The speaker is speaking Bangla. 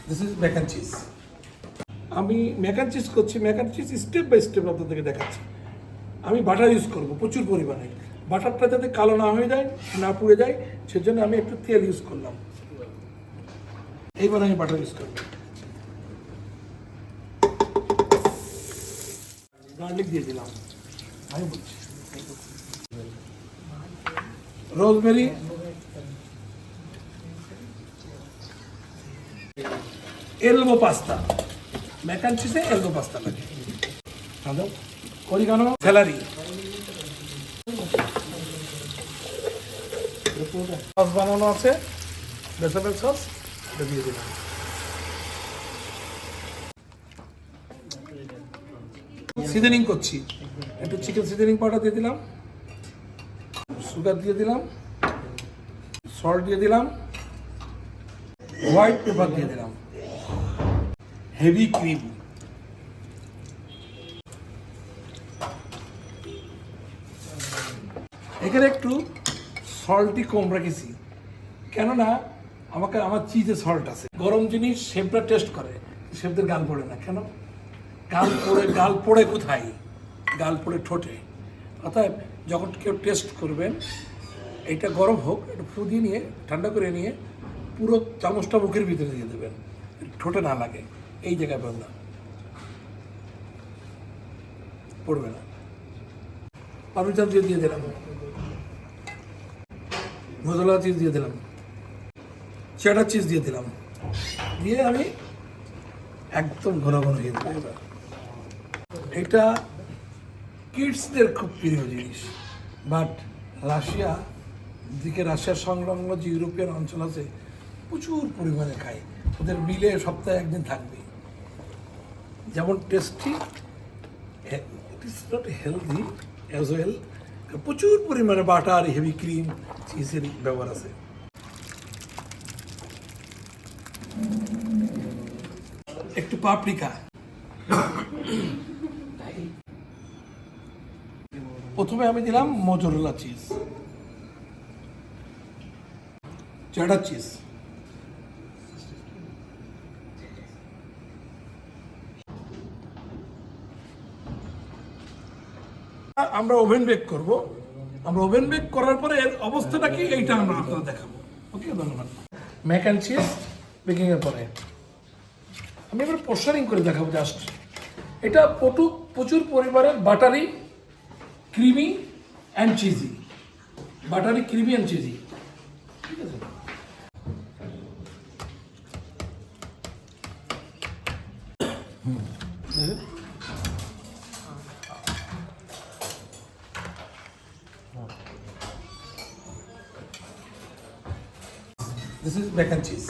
This is mac and cheese. আমি ম্যাক অ্যান্ড চিজ করছি, mac and cheese step by step আপনাদেরকে দেখাচ্ছি। আমি বাটার ইউজ করব প্রচুর পরিমাণে, বাটারটা যাতে কালো না হয়ে যায়, না পুড়ে যায়, সেজন্য আমি একটু তেল ইউজ করলাম। এইবার আমি বাটার ইউজ করব। গার্লিক দিয়ে দিলাম, আমি বলছি rosemary, elbow pasta, mac and চিজে এলবো পাস্তা লাগে, অরিগানো, স্যালারি, সস বানানো আছে, বেসামেল সস, এটা দিয়ে দিলাম। সিজনিং করছি, একটু চিকেন সিজনিং পাউডার দিয়ে দিলাম, সুগার দিয়ে দিলাম, সল্ট দিয়ে দিলাম, হোয়াইট পেপার দিয়ে দিলাম, হেভি ক্রিম, এখানে একটু সল্টই কম রেখেছি, কেননা আমার চিজে সল্ট আছে। গরম জিনিস শেফরা টেস্ট করে, শেফদের গাল পড়ে না কেন? গাল পড়ে কোথায়? গাল পড়ে ঠোঁটে। অর্থাৎ যখন কেউ টেস্ট করবেন, এইটা গরম হোক, একটু ফু দিয়ে নিয়ে ঠান্ডা করে নিয়ে পুরো চামচটা মুখের ভিতরে দিয়ে দেবেন, ঠোঁটে না লাগে, এই জায়গায় পড়বে না। পারমিজান দিয়ে দিলাম, মোজারেলা চিজ দিয়ে দিলাম, চেডার চিজ দিয়ে দিলাম, দিয়ে আমি একদম ঘন ঘন দিয়ে দেবো। এবার এটা কিডসদের খুব প্রিয় জিনিস, বাট রাশিয়ার সংলগ্ন যে ইউরোপিয়ান অঞ্চল আছে প্রচুর পরিমাণে খায়, ওদের মিলে সপ্তাহে একদিন থাকবে। যেমন tasty, it is not healthy as well, প্রচুর পরিমাণে বাটার, হেভি ক্রিম, চিজের ব্যবহার আছে। একটু পাপরিকা, প্রথমে আমি দিলাম মোজারেলা চিজ, চেডার চিজ, আমরা ওভেন বেক করব। আমরা ওভেন বেক করার পরে এর অবস্থাটা কি এইটা আমরা আপনাদের দেখাবো। ওকে, ধন্যবাদ। ম্যাক অ্যান্ড চিজ বেকিংয়ের পরে আমি এবার পোর্শনিং করে দেখাবো জাস্ট। এটা প্রচুর পরিমাণের buttery, creamy and cheesy, buttery, creamy and cheesy, ঠিক আছে? This is mac and cheese.